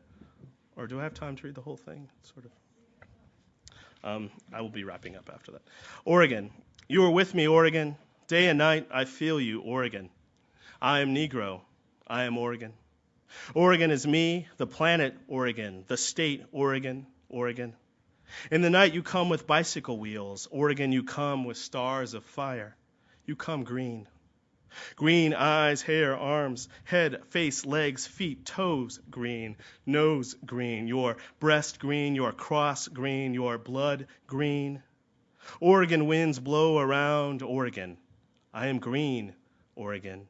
Or do I have time to read the whole thing? Sort of. I will be wrapping up after that. Oregon. You are with me, Oregon. Day and night, I feel you, Oregon. I am Negro. I am Oregon. Oregon is me, the planet Oregon, the state Oregon, Oregon. In the night, you come with bicycle wheels. Oregon, you come with stars of fire. You come green. Green eyes, hair, arms, head, face, legs, feet, toes, green, nose, green, your breast green, your cross green, your blood green. Oregon winds blow around Oregon. I am green, Oregon.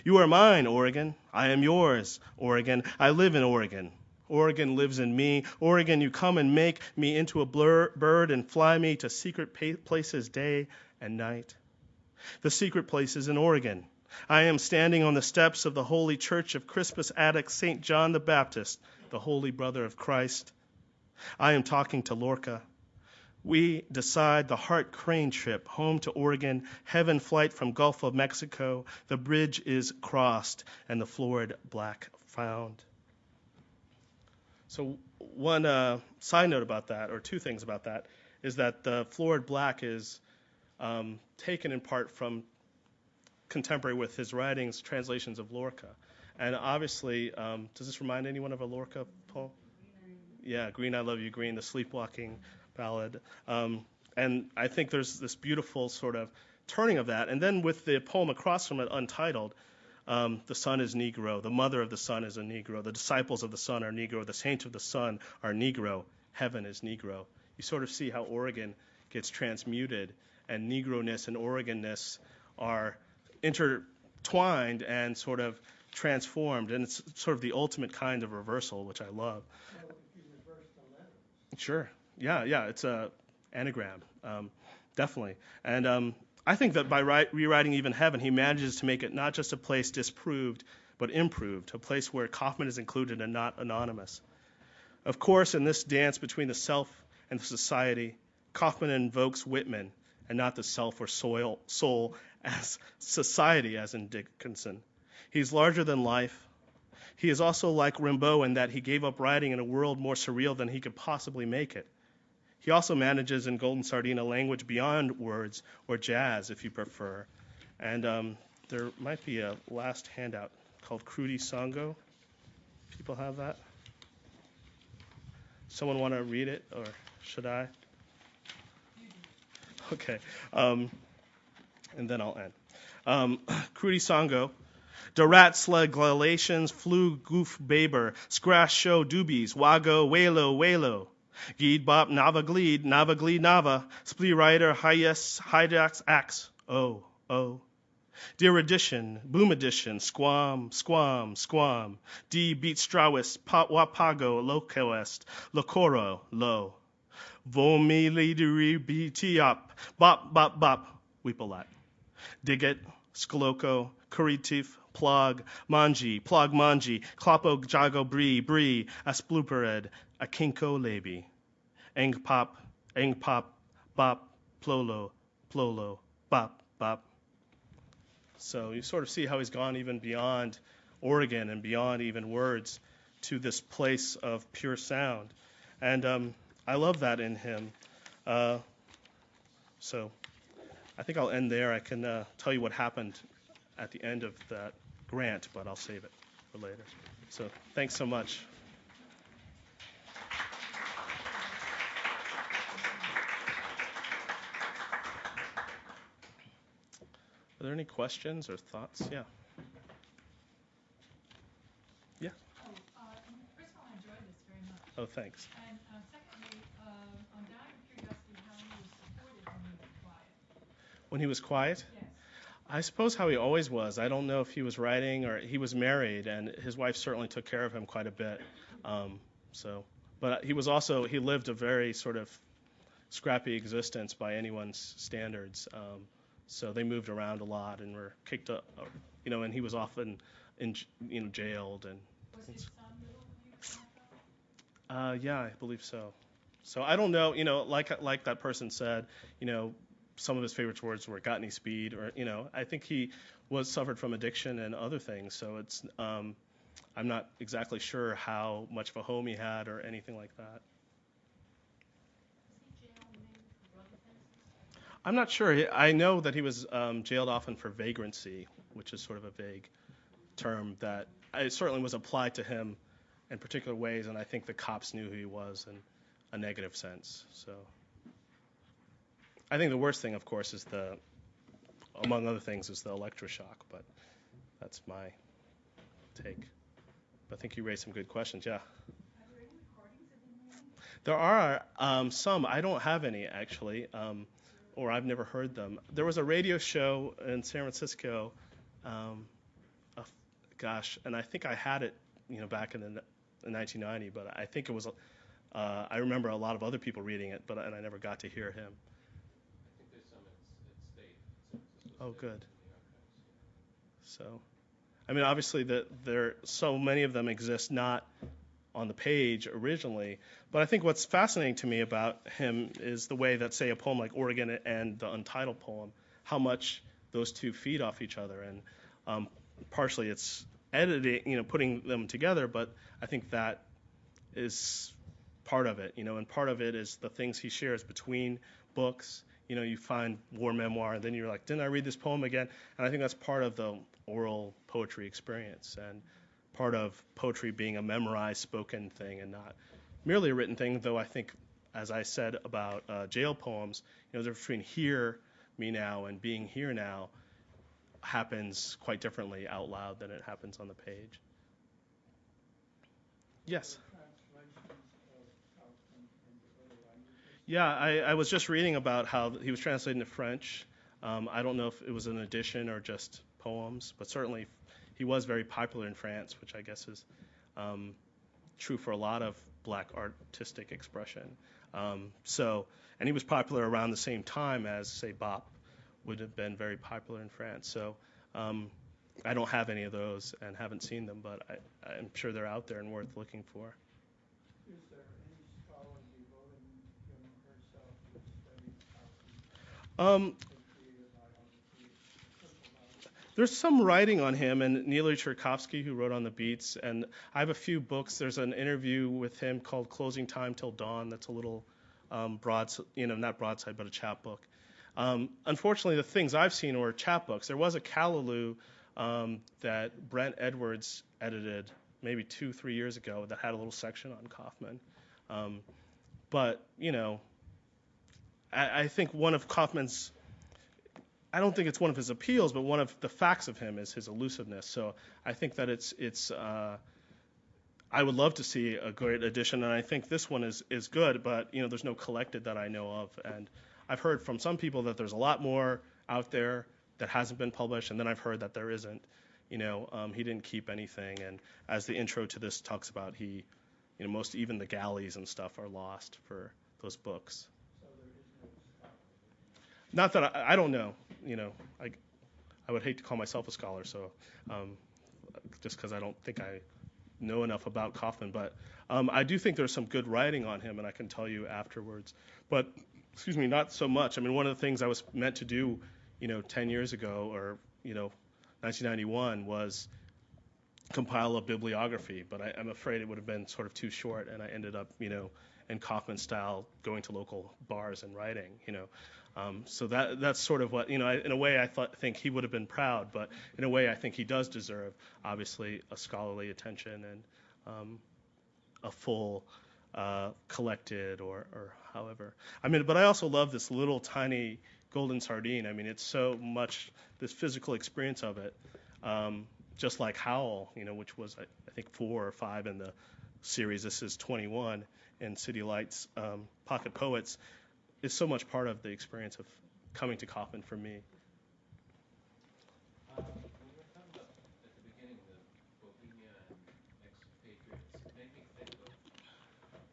You are mine, Oregon. I am yours, Oregon. I live in Oregon. Oregon lives in me. Oregon, you come and make me into a bird and fly me to secret places day and night. The secret places in Oregon. I am standing on the steps of the holy church of Crispus Attucks, St. John the Baptist, the holy brother of Christ. I am talking to Lorca. We decide the Hart Crane trip home to Oregon, heaven flight from Gulf of Mexico. The bridge is crossed and the florid black found. So one side note about that, or two things about that, is that the florid black is taken in part from contemporary with his writings, translations of Lorca. And obviously, does this remind anyone of a Lorca poem? Yeah, Green, I Love You, Green, the sleepwalking ballad. And I think there's this beautiful sort of turning of that. And then with the poem across from it, Untitled, the sun is Negro, the mother of the sun is a Negro, the disciples of the sun are Negro, the saints of the sun are Negro, heaven is Negro. You sort of see how Oregon gets transmuted, and Negroness and Oregonness are twined and sort of transformed, and it's sort of the ultimate kind of reversal, which I love. So if you reverse the letters. Sure. Yeah, it's a anagram, definitely. And I think that by rewriting Even Heaven, he manages to make it not just a place disproved, but improved, a place where Kaufman is included and not anonymous. Of course, in this dance between the self and the society, Kaufman invokes Whitman and not the self or soul as society, as in Dickinson. He's larger than life. He is also like Rimbaud in that he gave up writing in a world more surreal than he could possibly make it. He also manages in Golden Sardine a language beyond words, or jazz if you prefer. And there might be a last handout called Krudi Sango. People have that? Someone want to read it, or should I? Okay. And then I'll end. Krudi Sango. De rat slug glalations flew goof baber, scrash show doobies, wago, walo, walo. Geed bop nava gleed nava, splee rider, highest, hydax axe, oh, oh. Dear edition, boom edition, squam, squam, squam. D beat strawis, wapago, locoest, locoro, low. Vomi lideri bt up, bop, bop, bop, weepalat. Digit, skloco, kuritif, plug, manji, klopo jago brie, asplupered, a kinko labi. Eng pop, bop, plolo, bop, bop. So you sort of see how he's gone even beyond Oregon and beyond even words to this place of pure sound. And I love that in him. So I think I'll end there. I can tell you what happened at the end of that grant, but I'll save it for later. So thanks so much. Are there any questions or thoughts? Yeah. Yeah. First of all, I enjoyed this very much. Oh, thanks. And secondly, I'm dying of curiosity how he was supported when he was quiet. When he was quiet? Yes. I suppose how he always was. I don't know if he was writing or he was married, and his wife certainly took care of him quite a bit. But he lived a very sort of scrappy existence by anyone's standards. So they moved around a lot and were kicked up, and he was often jailed. And was his son little when he was knocked out? yeah, I believe so. So I don't know, like that person said, some of his favorite words were "got any speed," or I think he suffered from addiction and other things. So it's I'm not exactly sure how much of a home he had or anything like that. Was he jailed mainly for drug offenses? I'm not sure. I know that he was jailed often for vagrancy, which is sort of a vague term that it certainly was applied to him in particular ways, and I think the cops knew who he was in a negative sense. So I think the worst thing, of course, is among other things, is the electroshock, but that's my take. But I think you raised some good questions, yeah. Are there any recordings of him reading? There are some. I don't have any, actually, or I've never heard them. There was a radio show in San Francisco, and I think I had it, back in 1990, but I think it was, I remember a lot of other people reading it, and I never got to hear him. I think there's some at State. San Francisco Oh, State, good. in the archives. So, I mean, obviously, so many of them exist not on the page originally, but I think what's fascinating to me about him is the way that, say, a poem like Oregon and the Untitled poem, how much those two feed off each other, and partially it's editing, putting them together, but I think that is part of it, and part of it is the things he shares between books. You find war memoir, and then you're like, didn't I read this poem again? And I think that's part of the oral poetry experience, and part of poetry being a memorized spoken thing and not merely a written thing, though I think, as I said about jail poems, the difference between hear me now and being here now happens quite differently out loud than it happens on the page. Yes? Yeah, I was just reading about how he was translated into French. I don't know if it was an edition or just poems, but certainly he was very popular in France, which I guess is um, true for a lot of black artistic expression. And he was popular around the same time as, say, Bop would have been very popular in France. So um, I don't have any of those and haven't seen them, but I'm sure they're out there and worth looking for. Is there any scholar devoting him or herself to the study of Kaufman Um, and create a biography, a simple biography? There's some writing on him, and Neely Cherkovsky, who wrote on the Beats, and I have a few books. There's an interview with him called "Closing Time Till Dawn." That's a little not broadside, but a chapbook. Unfortunately, the things I've seen were chapbooks. There was a Callaloo that Brent Edwards edited maybe 2-3 years ago that had a little section on Kaufman. But I think one of Kaufman's I don't think it's one of his appeals, but one of the facts of him is his elusiveness. So I think that I would love to see a great edition, and I think this one is good, but there's no collected that I know of, and I've heard from some people that there's a lot more out there that hasn't been published, and then I've heard that there isn't. He didn't keep anything, and as the intro to this talks about, most even the galleys and stuff are lost for those books. So there is no scholar written. Not that I don't know. I would hate to call myself a scholar, so just because I don't think I know enough about Kaufman, but I do think there's some good writing on him, and I can tell you afterwards. But excuse me, not so much. I mean, one of the things I was meant to do, 10 years ago, or 1991, was compile a bibliography, but I'm afraid it would have been sort of too short, and I ended up, in Kaufman style, going to local bars and writing, So that's sort of what, in a way think he would have been proud, but in a way I think he does deserve, obviously, a scholarly attention and a full collected or however. I mean, but I also love this little tiny golden sardine. I mean, it's so much this physical experience of it. Just like Howl, which was I think 4 or 5 in the series. This is 21 in City Lights, Pocket Poets. Is so much part of the experience of coming to Kaufman for me. When you were talking about at the beginning the Bohemia and expatriates, it made me think of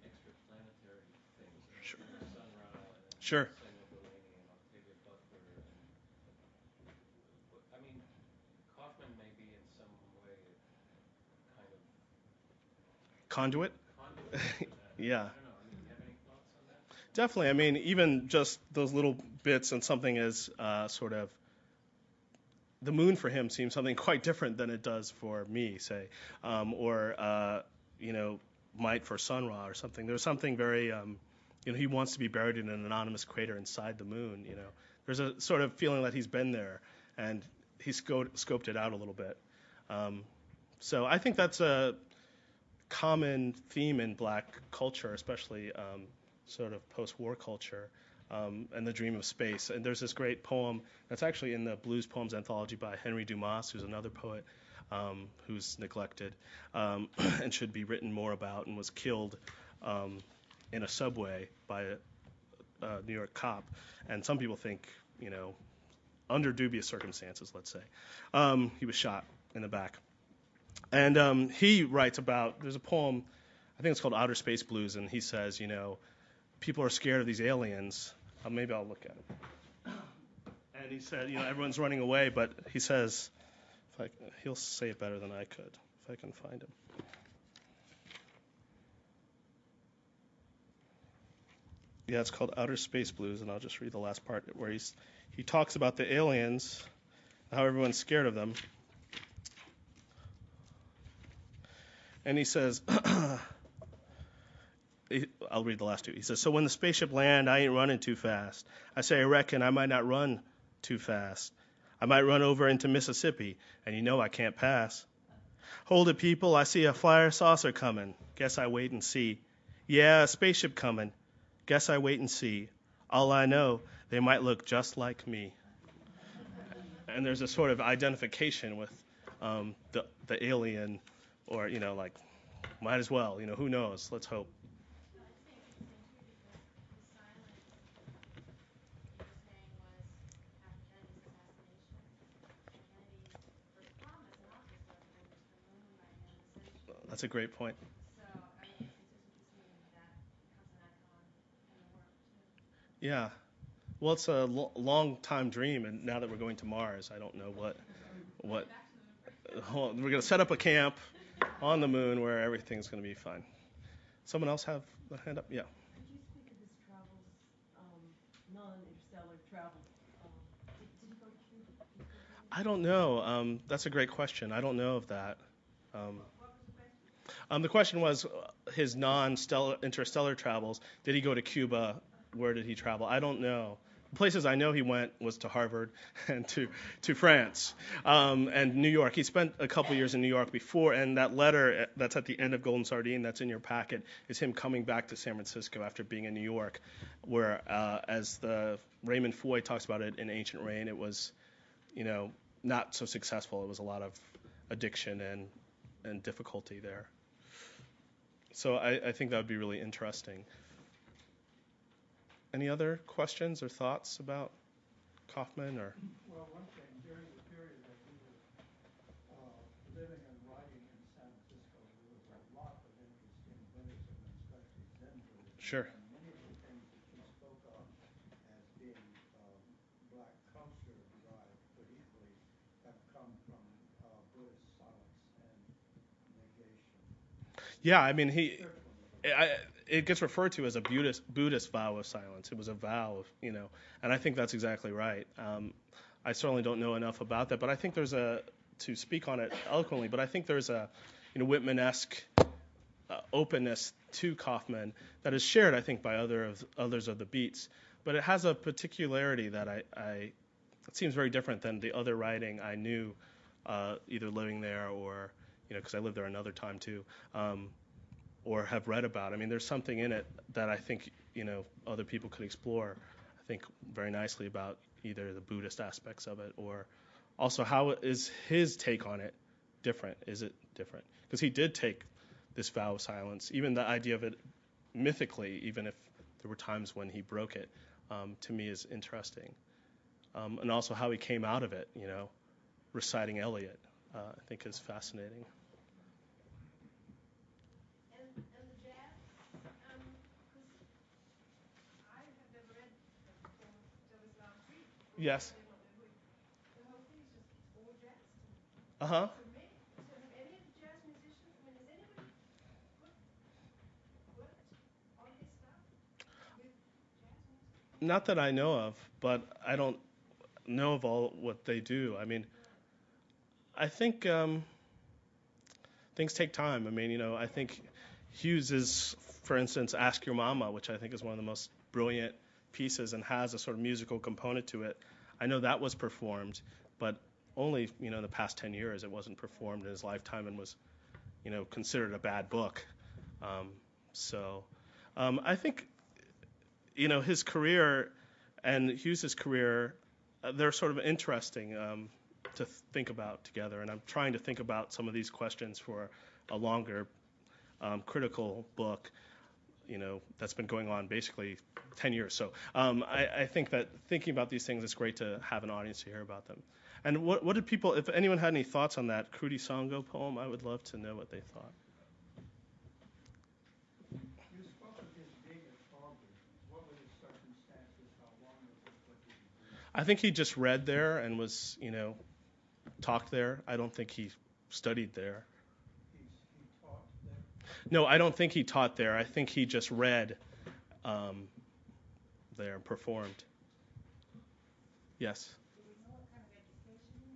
extraplanetary things. Sure. Sun Ra and Sure. Samuel Delany and Octavia Butler and I mean Kaufman may be in some way kind of Conduit? conduit for that. Yeah. I don't know. I mean, do you have any thoughts on that? Definitely. I mean, even just those little bits and something as sort of the moon for him seems something quite different than it does for me, say, or might for Sun Ra or something. There's something very, he wants to be buried in an anonymous crater inside the moon. There's a sort of feeling that he's been there and he's scoped it out a little bit. So I think that's a common theme in black culture, especially sort of post-war culture, and the dream of space. And there's this great poem that's actually in the Blues Poems Anthology by Henry Dumas, who's another poet who's neglected and should be written more about, and was killed in a subway by a New York cop. And some people think, under dubious circumstances, let's say, he was shot in the back. And he writes about, there's a poem, I think it's called Outer Space Blues, and he says, people are scared of these aliens. Maybe I'll look at it. And he said, everyone's running away, but he says, he'll say it better than I could, if I can find him. Yeah, it's called Outer Space Blues, and I'll just read the last part where he talks about the aliens, how everyone's scared of them. And he says, I'll read the last two. He says, so when the spaceship land, I ain't running too fast. I say, I reckon I might not run too fast. I might run over into Mississippi, and I can't pass. Hold it, people, I see a flyer saucer coming. Guess I wait and see. Yeah, a spaceship coming. Guess I wait and see. All I know, they might look just like me. And there's a sort of identification with the alien, or, might as well, who knows, let's hope. No, I think it's interesting too because the silence you were saying was after Kennedy's assassination. Kennedy That's a great point. So, I mean, it just interests me that becomes an icon in the work too. Yeah. Well, it's a long time dream, and now that we're going to Mars, I don't know what. Back to the moon. We're going to set up a camp on the moon where everything's going to be fine. Someone else have the hand up? Yeah. Could you speak of his travels, non-interstellar travels? Did he go to Cuba? Did he go to I Cuba? don't know. That's a great question. I don't know of that. Um, What was the question? the question was his non-stellar interstellar travels. Did he go to Cuba? Where did he travel? I don't know. The places I know he went was to Harvard and to France and New York. He spent a couple years in New York before, and that letter that's at the end of Golden Sardine that's in your packet is him coming back to San Francisco after being in New York, where as the Raymond Foy talks about it in Ancient Rain, it was, not so successful. It was a lot of addiction and difficulty there. So I think that would be really interesting. Any other questions or thoughts about Kaufman or? Well, one thing, during the period that he was living and writing in San Francisco, there was a lot of interest in Buddhism, and especially Zen Buddhism. Sure. And many of the things that you spoke of as being black culture derived could easily have come from Buddhist silence and negation. Yeah, I mean, Spiritual negation. it gets referred to as a Buddhist vow of silence. It was a vow of, and I think that's exactly right. I certainly don't know enough about that, but I think to speak on it eloquently, but I think there's a, Whitman-esque openness to Kaufman that is shared, I think, by others of the beats. But it has a particularity that it seems very different than the other writing I knew, either living there or, because I lived there another time too, or have read about. I mean, there's something in it that I think, other people could explore, I think, very nicely about either the Buddhist aspects of it or also how is his take on it different? Is it different? Because he did take this vow of silence, even the idea of it mythically, even if there were times when he broke it, to me is interesting. And also how he came out of it, reciting Eliot, I think is fascinating. And the jazz, because I have never read the poem Del Islam Creed, or Yes. really don't know who the whole thing is just, it's all jazz to me. Uh-huh. So have any of the jazz musicians, I mean, has anybody worked on his stuff with jazz music? Not that I know of, but I don't know of all what they do. I mean, I think things take time. I mean, I think Hughes is, for instance, Ask Your Mama, which I think is one of the most brilliant pieces and has a sort of musical component to it. I know that was performed, but only, in the past 10 years it wasn't performed in his lifetime and was, considered a bad book. I think, his career and Hughes's career, they're sort of interesting to think about together. And I'm trying to think about some of these questions for a longer critical book, that's been going on basically 10 years. So I think that thinking about these things, it's great to have an audience to hear about them. And what did people, if anyone had any thoughts on that Krudi Sango poem, I would love to know what they thought. You spoke of his being at Harvard. What were the circumstances? How long was it? What did he do? I think he just read there and was, talked there. I don't think he studied there. He taught there? No, I don't think he taught there. I think he just read there and performed. Yes. Do we know what kind of education he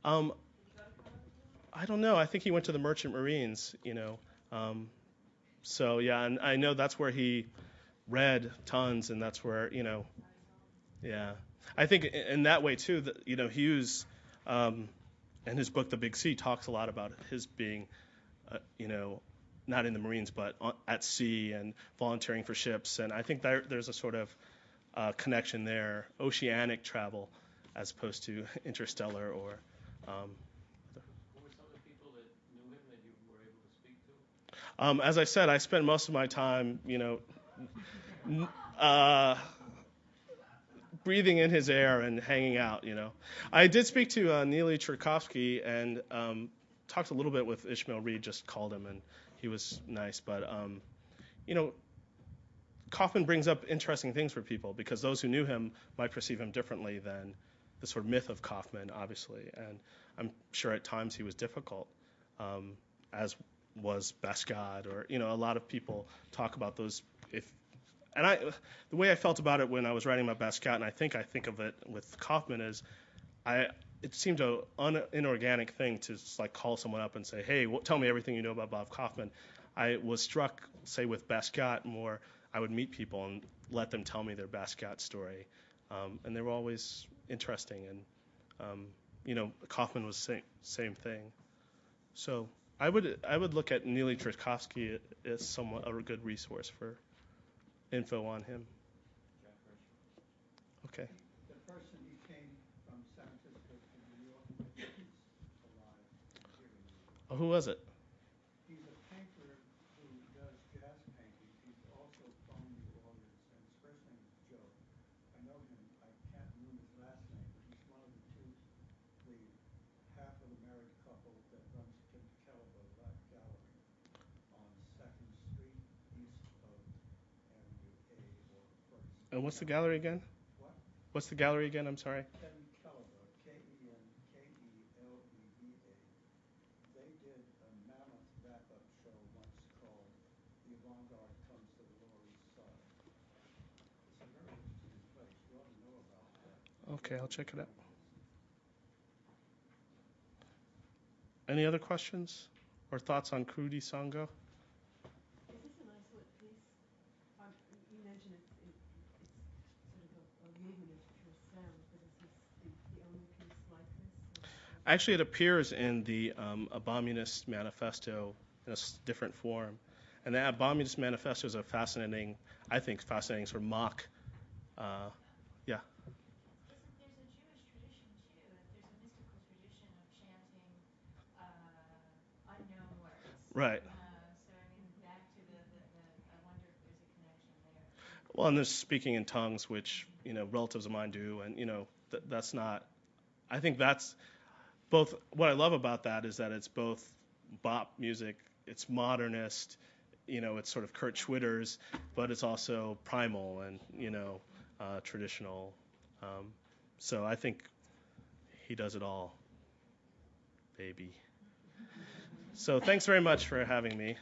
had? Um, Did he go to college? I don't know. I think he went to the Merchant Marines, So, yeah, and I know that's where he read tons, and that's where, yeah. I think in that way, too, that, Hughes, in his book, The Big Sea, talks a lot about his being, not in the Marines, but at sea and volunteering for ships. And I think there's a sort of connection there, oceanic travel as opposed to interstellar or. Who were some of the people that knew him that you were able to speak to? As I said, I spent most of my time, breathing in his air and hanging out. I did speak to Neely Cherkovsky and talked a little bit with Ishmael Reed, just called him, and he was nice. But you know, Kaufman brings up interesting things for people because those who knew him might perceive him differently than the sort of myth of Kaufman, obviously. And I'm sure at times he was difficult, as was Basquiat, or a lot of people talk about those. The way I felt about it when I was writing about Basquiat, and I think of it with Kaufman is, it seemed an inorganic thing to just like call someone up and say, hey, tell me everything you know about Bob Kaufman. I was struck, say, with Basquiat more. I would meet people and let them tell me their Basquiat story, and they were always interesting. And Kaufman was same thing. So I would look at Neely Tchaikovsky as somewhat a good resource for info on him. Jack Gershon. Okay. The person he came from San Francisco to New York with, he's alive and here in New York. Oh, who was it? He's a painter who does jazz painting. He's also from New Orleans, and his first name is Joe. I know him. I can't remember his last name, but he's one of the half of the married couple that runs Kim Kelleher Gallery on 2nd Street, east of Avenue A or First. And what's the gallery again? What? What's the gallery again? I'm sorry. Ken Kelleher, Kenkeleba. They did a mammoth wrap-up show once called The Avant-Garde Comes to the Lower East Side. It's a very interesting place. You ought to know about that. Okay, I'll check it out. Visit. Any other questions or thoughts on Krudi Sango? Is this a nice word piece? You mentioned it's sort of a movement of pure sound, but is this the only piece like this? Actually, it appears in the Abominist Manifesto in a different form. And the Abominist Manifesto is a fascinating sort of mock. Yeah. There's a Jewish tradition too. There's a mystical tradition of chanting unknown words. Right. So I mean, back to I wonder if there's a connection there. Well, and there's speaking in tongues, which relatives of mine do, and that's not. I think that's both. What I love about that is that it's both bop music, it's modernist, it's sort of Kurt Schwitters, but it's also primal and traditional. So I think he does it all, baby. So thanks very much for having me.